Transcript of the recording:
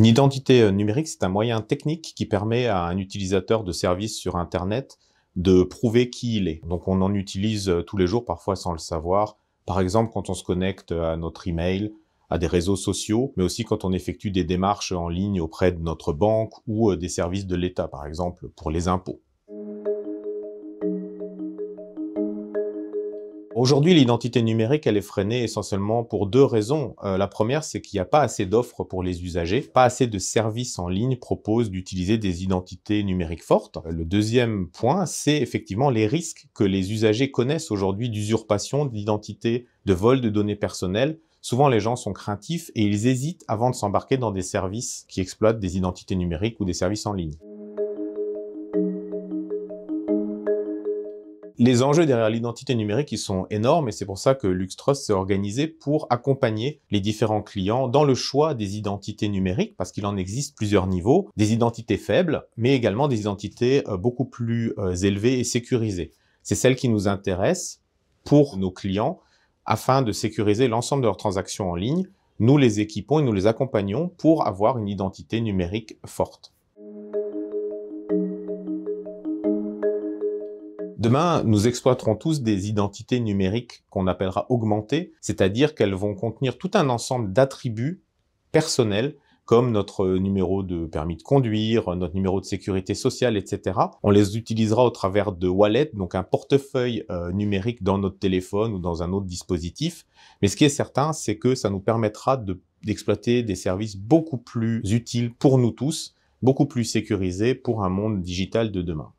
identité numérique, c'est un moyen technique qui permet à un utilisateur de services sur Internet de prouver qui il est. Donc on en utilise tous les jours, parfois sans le savoir. Par exemple, quand on se connecte à notre email, à des réseaux sociaux, mais aussi quand on effectue des démarches en ligne auprès de notre banque ou des services de l'État, par exemple, pour les impôts. Aujourd'hui, l'identité numérique, elle est freinée essentiellement pour deux raisons. La première, c'est qu'il n'y a pas assez d'offres pour les usagers, pas assez de services en ligne proposent d'utiliser des identités numériques fortes. Le deuxième point, c'est effectivement les risques que les usagers connaissent aujourd'hui d'usurpation d'identité, de vol de données personnelles. Souvent, les gens sont craintifs et ils hésitent avant de s'embarquer dans des services qui exploitent des identités numériques ou des services en ligne. Les enjeux derrière l'identité numérique, ils sont énormes et c'est pour ça que LuxTrust s'est organisé pour accompagner les différents clients dans le choix des identités numériques, parce qu'il en existe plusieurs niveaux, des identités faibles, mais également des identités beaucoup plus élevées et sécurisées. C'est celles qui nous intéressent pour nos clients afin de sécuriser l'ensemble de leurs transactions en ligne. Nous les équipons et nous les accompagnons pour avoir une identité numérique forte. Demain, nous exploiterons tous des identités numériques qu'on appellera augmentées, c'est-à-dire qu'elles vont contenir tout un ensemble d'attributs personnels, comme notre numéro de permis de conduire, notre numéro de sécurité sociale, etc. On les utilisera au travers de wallets, donc un portefeuille numérique dans notre téléphone ou dans un autre dispositif. Mais ce qui est certain, c'est que ça nous permettra d'exploiter des services beaucoup plus utiles pour nous tous, beaucoup plus sécurisés pour un monde digital de demain.